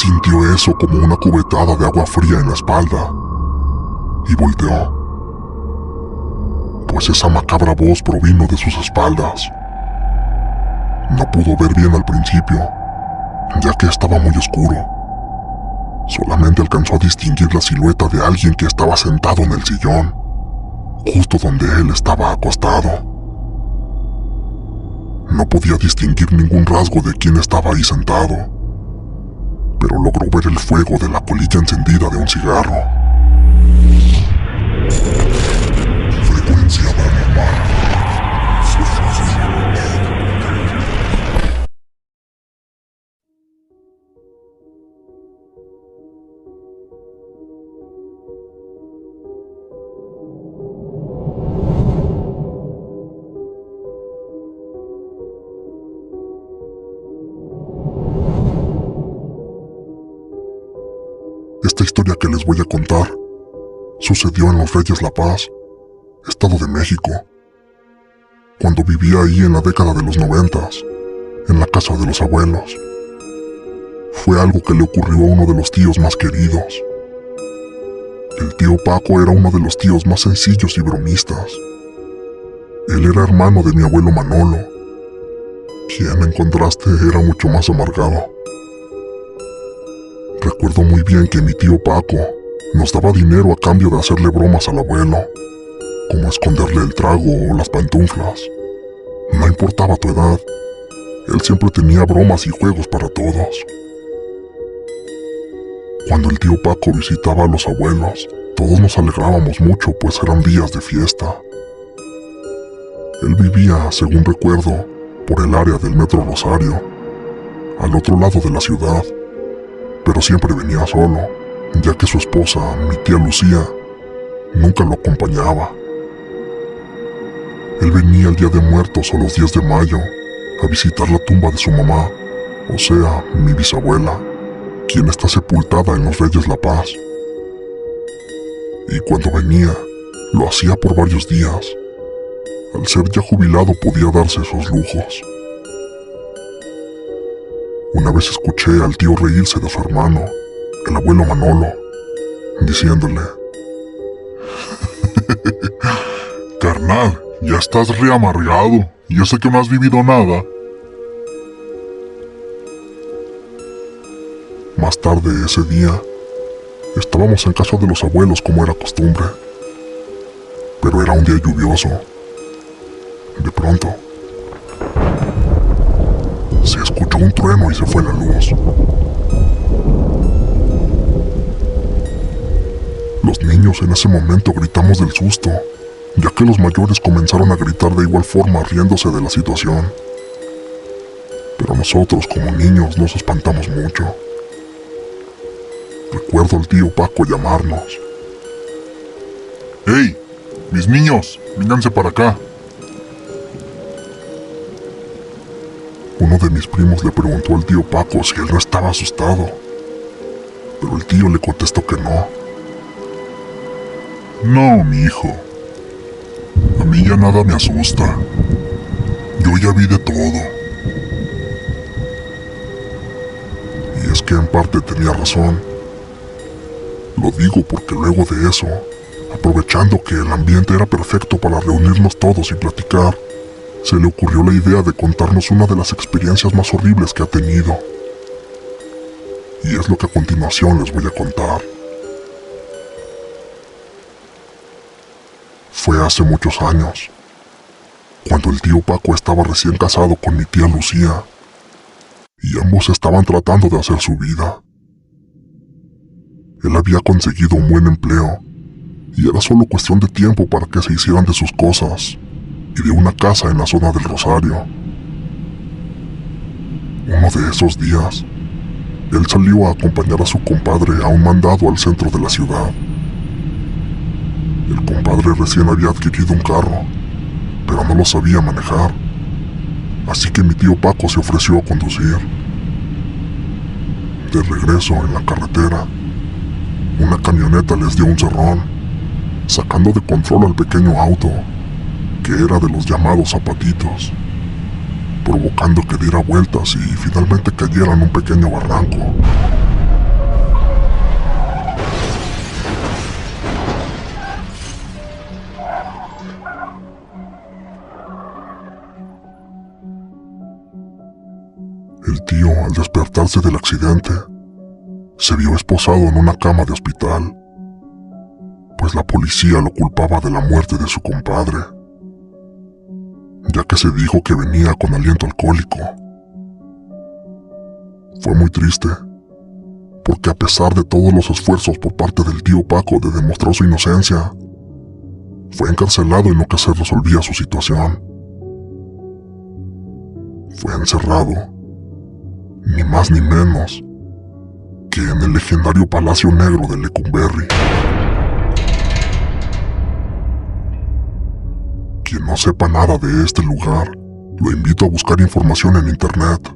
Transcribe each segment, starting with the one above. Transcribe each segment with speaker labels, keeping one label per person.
Speaker 1: Sintió eso como una cubetada de agua fría en la espalda y volteó, pues esa macabra voz provino de sus espaldas. No pudo ver bien al principio, ya que estaba muy oscuro. Solamente alcanzó a distinguir la silueta de alguien que estaba sentado en el sillón, justo donde él estaba acostado. No podía distinguir ningún rasgo de quién estaba ahí sentado, pero logró ver el fuego de la colilla encendida de un cigarro. Frecuencia paranormal. Esta historia que les voy a contar sucedió en Los Reyes La Paz, Estado de México, cuando vivía ahí en la década de los 90, en la casa de los abuelos. Fue algo que le ocurrió a uno de los tíos más queridos. El tío Paco era uno de los tíos más sencillos y bromistas. Él era hermano de mi abuelo Manolo, quien en contraste era mucho más amargado. Recuerdo muy bien que mi tío Paco nos daba dinero a cambio de hacerle bromas al abuelo, como esconderle el trago o las pantuflas. No importaba tu edad, él siempre tenía bromas y juegos para todos. Cuando el tío Paco visitaba a los abuelos, todos nos alegrábamos mucho, pues eran días de fiesta. Él vivía, según recuerdo, por el área del Metro Rosario, al otro lado de la ciudad, pero siempre venía solo, ya que su esposa, mi tía Lucía, nunca lo acompañaba. Él venía el Día de Muertos o los 10 de mayo a visitar la tumba de su mamá, o sea, mi bisabuela, quien está sepultada en Los Reyes La Paz. Y cuando venía, lo hacía por varios días. Al ser ya jubilado podía darse esos lujos. Una vez escuché al tío reírse de su hermano, el abuelo Manolo, diciéndole: «Carnal, ya estás reamargado, y yo sé que no has vivido nada». Más tarde ese día, estábamos en casa de los abuelos como era costumbre, pero era un día lluvioso. De pronto, se escuchó un trueno y se fue la luz. Los niños en ese momento gritamos del susto, ya que los mayores comenzaron a gritar de igual forma riéndose de la situación. Pero nosotros como niños nos espantamos mucho. Recuerdo al tío Paco llamarnos: «¡Hey! Mis niños, vénganse para acá». Uno de mis primos le preguntó al tío Paco si él no estaba asustado, pero el tío le contestó que no. «No, mi hijo. A mí ya nada me asusta. Yo ya vi de todo». Y es que en parte tenía razón. Lo digo porque luego de eso, aprovechando que el ambiente era perfecto para reunirnos todos y platicar, se le ocurrió la idea de contarnos una de las experiencias más horribles que ha tenido. Y es lo que a continuación les voy a contar. Fue hace muchos años, cuando el tío Paco estaba recién casado con mi tía Lucía, y ambos estaban tratando de hacer su vida. Él había conseguido un buen empleo, y era solo cuestión de tiempo para que se hicieran de sus cosas y de una casa en la zona del Rosario. Uno de esos días, él salió a acompañar a su compadre a un mandado al centro de la ciudad. El compadre recién había adquirido un carro, pero no lo sabía manejar, así que mi tío Paco se ofreció a conducir. De regreso en la carretera, una camioneta les dio un cerrón, sacando de control al pequeño auto, que era de los llamados zapatitos, provocando que diera vueltas y finalmente cayera en un pequeño barranco. al despertarse del accidente, se vio esposado en una cama de hospital, pues la policía lo culpaba de la muerte de su compadre, ya que se dijo que venía con aliento alcohólico. Fue muy triste, porque a pesar de todos los esfuerzos por parte del tío Paco de demostrar su inocencia, fue encarcelado en lo que se resolvía su situación. Fue encerrado, ni más ni menos, que en el legendario Palacio Negro de Lecumberri. Quien no sepa nada de este lugar, lo invito a buscar información en internet.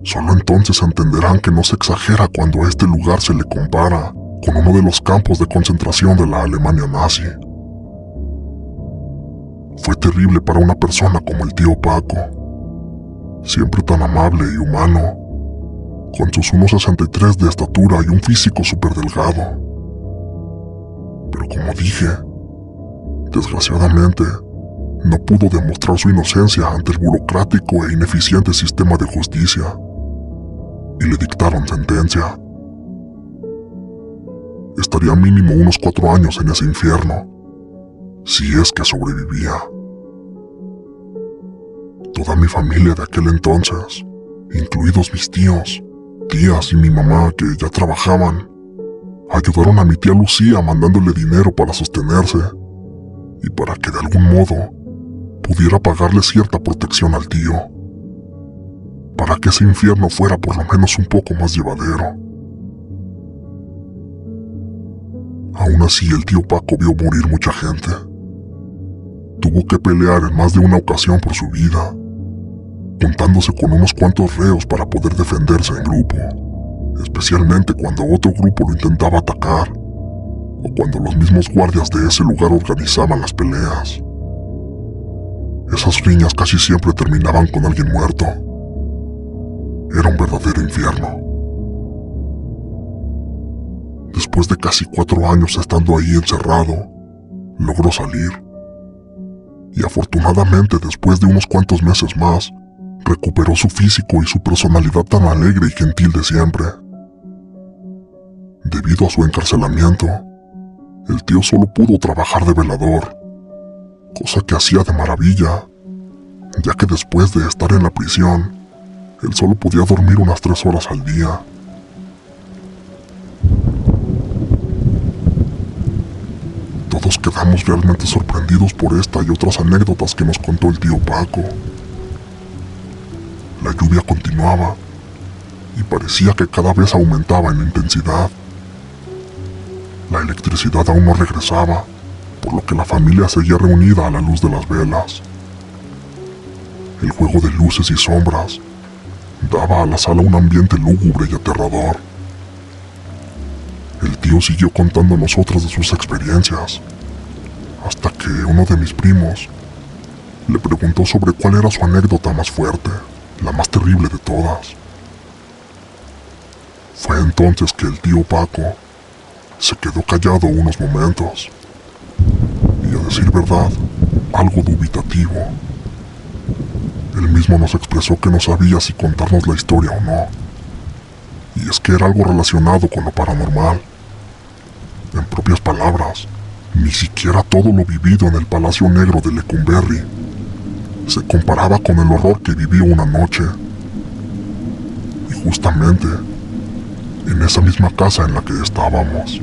Speaker 1: Solo entonces entenderán que no se exagera cuando a este lugar se le compara con uno de los campos de concentración de la Alemania nazi. Fue terrible para una persona como el tío Paco, siempre tan amable y humano, con sus 1,63 de estatura y un físico súper delgado. Pero como dije, desgraciadamente, no pudo demostrar su inocencia ante el burocrático e ineficiente sistema de justicia, y le dictaron sentencia. Estaría mínimo unos 4 años en ese infierno, si es que sobrevivía. Toda mi familia de aquel entonces, incluidos mis tíos, tías y mi mamá que ya trabajaban, ayudaron a mi tía Lucía mandándole dinero para sostenerse y para que de algún modo pudiera pagarle cierta protección al tío, para que ese infierno fuera por lo menos un poco más llevadero. Aún así, el tío Paco vio morir mucha gente. Tuvo que pelear en más de una ocasión por su vida, juntándose con unos cuantos reos para poder defenderse en grupo, especialmente cuando otro grupo lo intentaba atacar, o cuando los mismos guardias de ese lugar organizaban las peleas. Esas riñas casi siempre terminaban con alguien muerto. Era un verdadero infierno. Después de casi 4 años estando ahí encerrado, logró salir. Y afortunadamente, después de unos cuantos meses más, recuperó su físico y su personalidad tan alegre y gentil de siempre. Debido a su encarcelamiento, el tío solo pudo trabajar de velador, cosa que hacía de maravilla, ya que después de estar en la prisión, él solo podía dormir unas 3 horas al día. Todos quedamos realmente sorprendidos por esta y otras anécdotas que nos contó el tío Paco. La lluvia continuaba y parecía que cada vez aumentaba en intensidad. La electricidad aún no regresaba, por lo que la familia seguía reunida a la luz de las velas. El juego de luces y sombras daba a la sala un ambiente lúgubre y aterrador. El tío siguió contándonos otras de sus experiencias, hasta que uno de mis primos le preguntó sobre cuál era su anécdota más fuerte, la más terrible de todas. Fue entonces que el tío Paco se quedó callado unos momentos, y a decir verdad, algo dubitativo. Él mismo nos expresó que no sabía si contarnos la historia o no, y es que era algo relacionado con lo paranormal. En propias palabras, ni siquiera todo lo vivido en el Palacio Negro de Lecumberri se comparaba con el horror que vivió una noche. Y justamente en esa misma casa en la que estábamos.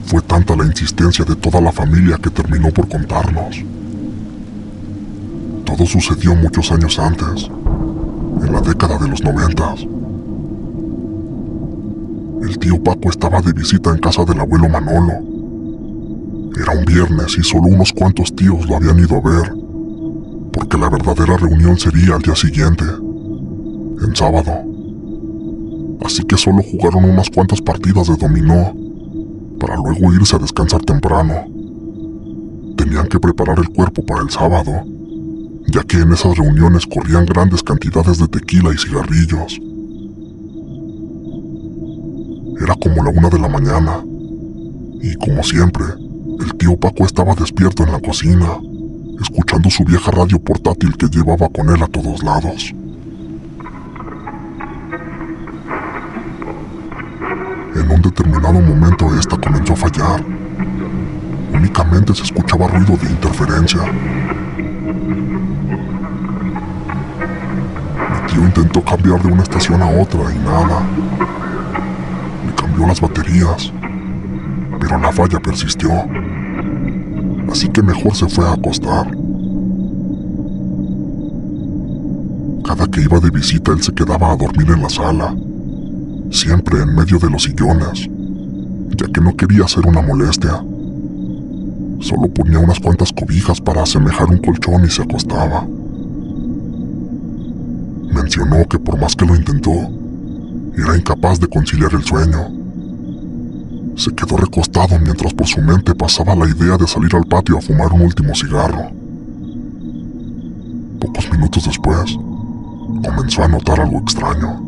Speaker 1: Fue tanta la insistencia de toda la familia que terminó por contarnos. Todo sucedió muchos años antes, en la década de los 90. El tío Paco estaba de visita en casa del abuelo Manolo. Era un viernes y solo unos cuantos tíos lo habían ido a ver, porque la verdadera reunión sería al día siguiente, en sábado. Así que solo jugaron unas cuantas partidas de dominó, para luego irse a descansar temprano. Tenían que preparar el cuerpo para el sábado, ya que en esas reuniones corrían grandes cantidades de tequila y cigarrillos. Era como la 1 de la mañana, y como siempre, el tío Paco estaba despierto en la cocina, escuchando su vieja radio portátil que llevaba con él a todos lados. determinado momento esta comenzó a fallar. Únicamente se escuchaba ruido de interferencia. Mi tío intentó cambiar de una estación a otra y nada. Le cambió las baterías, pero la falla persistió. Así que mejor se fue a acostar. Cada que iba de visita él se quedaba a dormir en la sala, siempre en medio de los sillones, ya que no quería hacer una molestia. Solo ponía unas cuantas cobijas para asemejar un colchón y se acostaba. Mencionó que por más que lo intentó, era incapaz de conciliar el sueño. Se quedó recostado mientras por su mente pasaba la idea de salir al patio a fumar un último cigarro. Pocos minutos después, comenzó a notar algo extraño.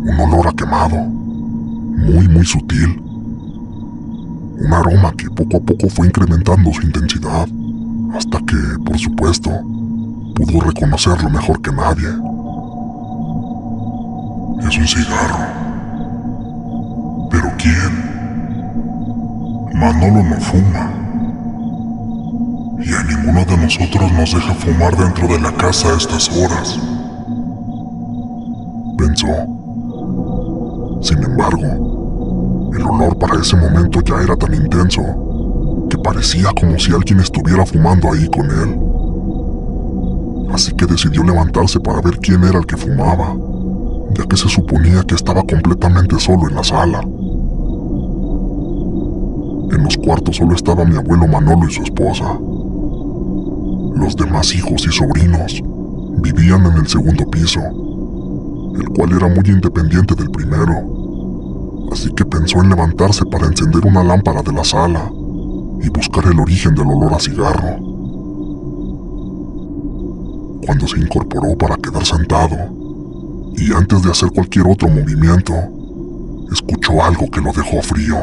Speaker 1: Un olor a quemado, muy sutil. Un aroma que poco a poco fue incrementando su intensidad, hasta que, por supuesto, pudo reconocerlo mejor que nadie. Es un cigarro. ¿Pero quién? Manolo no fuma. Y a ninguno de nosotros nos deja fumar dentro de la casa a estas horas, pensó. Sin embargo, el olor para ese momento ya era tan intenso que parecía como si alguien estuviera fumando ahí con él. Así que decidió levantarse para ver quién era el que fumaba, ya que se suponía que estaba completamente solo en la sala. En los cuartos solo estaba mi abuelo Manolo y su esposa. Los demás hijos y sobrinos vivían en el segundo piso, el cual era muy independiente del primero. Así que pensó en levantarse para encender una lámpara de la sala y buscar el origen del olor a cigarro. Cuando se incorporó para quedar sentado, y antes de hacer cualquier otro movimiento, escuchó algo que lo dejó frío.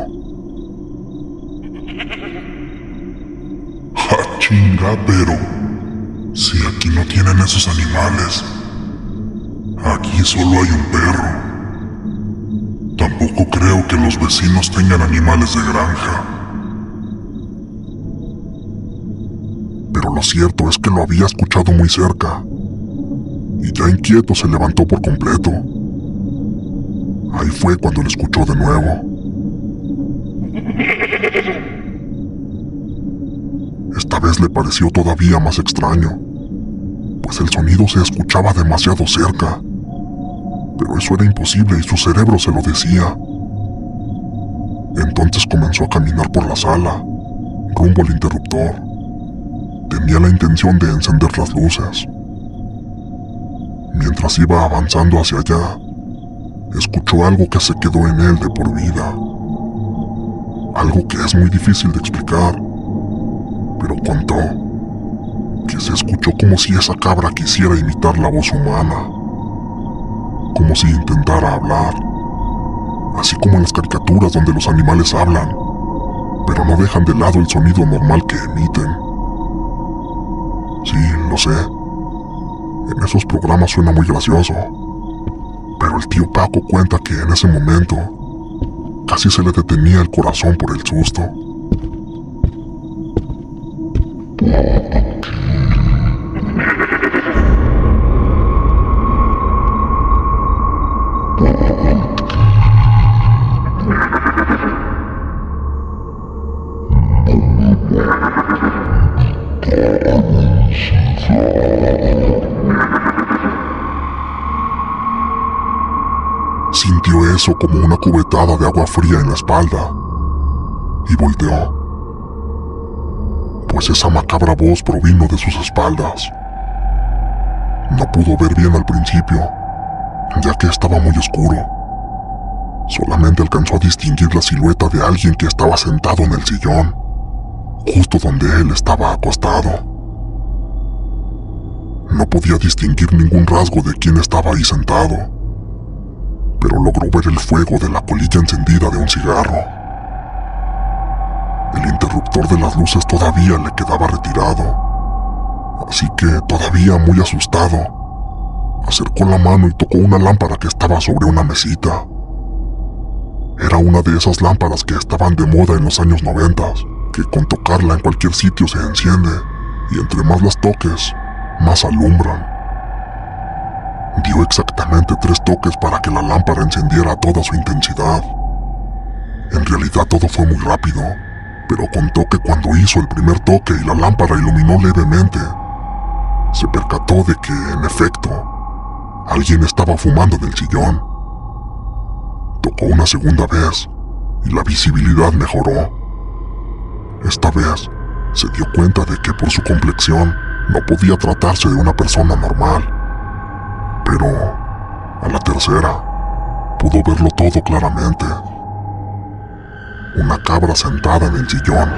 Speaker 1: ¡Ja, chinga, pero! Si aquí no tienen esos animales, aquí solo hay un perro. Tampoco creo que los vecinos tengan animales de granja. Pero lo cierto es que lo había escuchado muy cerca, y ya inquieto se levantó por completo. Ahí fue cuando lo escuchó de nuevo. Esta vez le pareció todavía más extraño, pues el sonido se escuchaba demasiado cerca. Pero eso era imposible y su cerebro se lo decía. Entonces comenzó a caminar por la sala, rumbo al interruptor. Tenía la intención de encender las luces. Mientras iba avanzando hacia allá, escuchó algo que se quedó en él de por vida. Algo que es muy difícil de explicar, pero contó que se escuchó como si esa cabra quisiera imitar la voz humana, como si intentara hablar, así como en las caricaturas donde los animales hablan, pero no dejan de lado el sonido normal que emiten. Sí, lo sé, en esos programas suena muy gracioso, pero el tío Paco cuenta que en ese momento casi se le detenía el corazón por el susto. Sintió eso como una cubetada de agua fría en la espalda y volteó, pues esa macabra voz provino de sus espaldas. No pudo ver bien al principio, ya que estaba muy oscuro. Solamente alcanzó a distinguir la silueta de alguien que estaba sentado en el sillón, justo donde él estaba acostado. No podía distinguir ningún rasgo de quién estaba ahí sentado, pero logró ver el fuego de la colilla encendida de un cigarro. El interruptor de las luces todavía le quedaba retirado, así que, todavía muy asustado, acercó la mano y tocó una lámpara que estaba sobre una mesita. Era una de esas lámparas que estaban de moda en los años 90, que con tocarla en cualquier sitio se enciende, y entre más las toques, más alumbran. Dio exactamente 3 toques para que la lámpara encendiera a toda su intensidad. En realidad todo fue muy rápido, pero contó que cuando hizo el primer toque y la lámpara iluminó levemente, se percató de que, en efecto, alguien estaba fumando en el sillón. Tocó una segunda vez y la visibilidad mejoró. Esta vez se dio cuenta de que por su complexión no podía tratarse de una persona normal. Pero a la tercera pudo verlo todo claramente. Una cabra sentada en el sillón.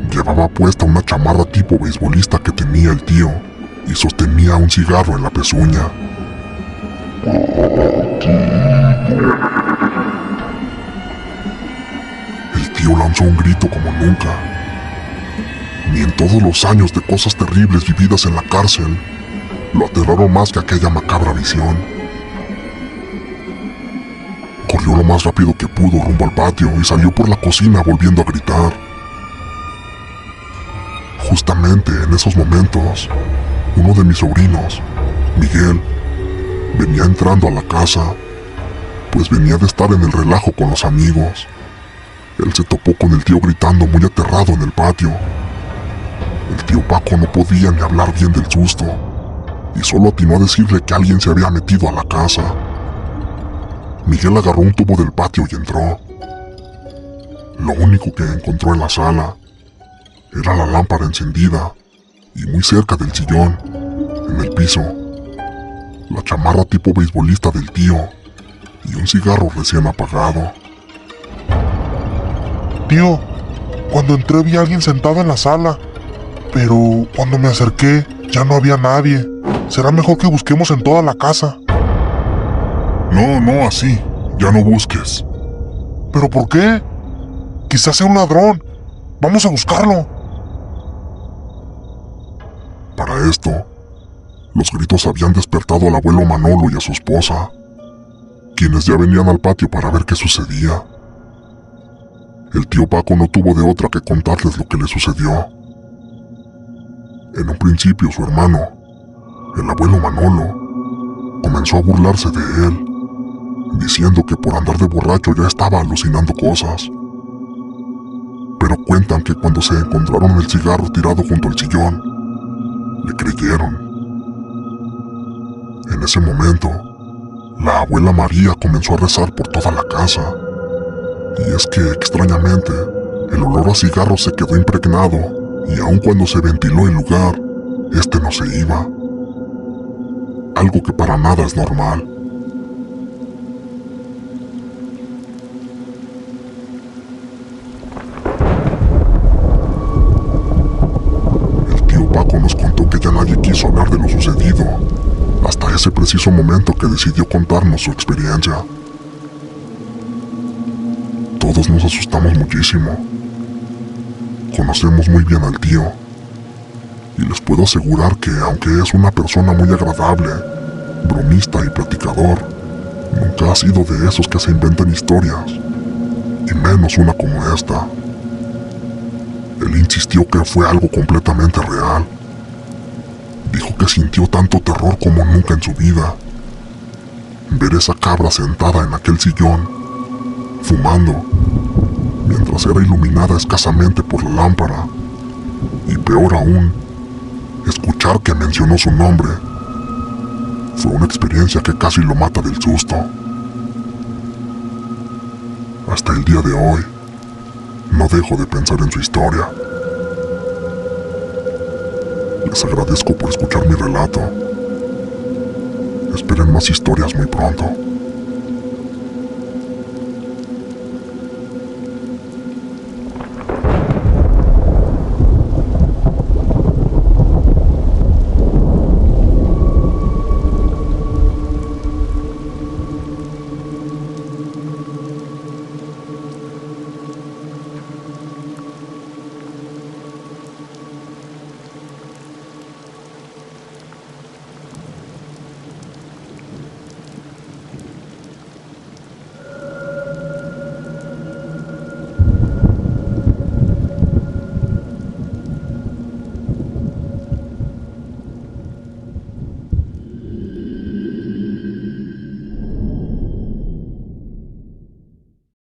Speaker 1: Llevaba puesta una chamarra tipo beisbolista que tenía el tío y sostenía un cigarro en la pezuña. El tío lanzó un grito como nunca. Ni en todos los años de cosas terribles vividas en la cárcel lo aterraron más que aquella macabra visión. Corrió lo más rápido que pudo rumbo al patio y salió por la cocina volviendo a gritar. Justamente en esos momentos, uno de mis sobrinos, Miguel, venía entrando a la casa, pues venía de estar en el relajo con los amigos. Él se topó con el tío gritando muy aterrado en el patio. El tío Paco no podía ni hablar bien del susto, y solo atinó a decirle que alguien se había metido a la casa. Miguel agarró un tubo del patio y entró. Lo único que encontró en la sala era la lámpara encendida y muy cerca del sillón, en el piso, la chamarra tipo beisbolista del tío y un cigarro recién apagado.
Speaker 2: Tío, cuando entré vi a alguien sentado en la sala, pero cuando me acerqué ya no había nadie. Será mejor que busquemos en toda la casa.
Speaker 1: No, así. Ya no busques.
Speaker 2: ¿Pero por qué? Quizás sea un ladrón. Vamos a buscarlo.
Speaker 1: Para esto, los gritos habían despertado al abuelo Manolo y a su esposa, quienes ya venían al patio para ver qué sucedía. El tío Paco no tuvo de otra que contarles lo que le sucedió. En un principio su hermano, el abuelo Manolo, comenzó a burlarse de él, diciendo que por andar de borracho ya estaba alucinando cosas. Pero cuentan que cuando se encontraron el cigarro tirado junto al sillón, le creyeron. En ese momento, la abuela María comenzó a rezar por toda la casa. Y es que, extrañamente, el olor a cigarro se quedó impregnado, y aun cuando se ventiló el lugar, este no se iba. Algo que para nada es normal. El tío Paco nos contó que ya nadie quiso hablar de lo sucedido, hasta ese preciso momento que decidió contarnos su experiencia. Todos nos asustamos muchísimo. Conocemos muy bien al tío, y les puedo asegurar que, aunque es una persona muy agradable, bromista y platicador, nunca ha sido de esos que se inventan historias, y menos una como esta. Él insistió que fue algo completamente real. Dijo que sintió tanto terror como nunca en su vida. Ver esa cabra sentada en aquel sillón, fumando, mientras era iluminada escasamente por la lámpara, y peor aún, escuchar que mencionó su nombre, fue una experiencia que casi lo mata del susto. Hasta el día de hoy, no dejo de pensar en su historia. Les agradezco por escuchar mi relato. Esperen más historias muy pronto.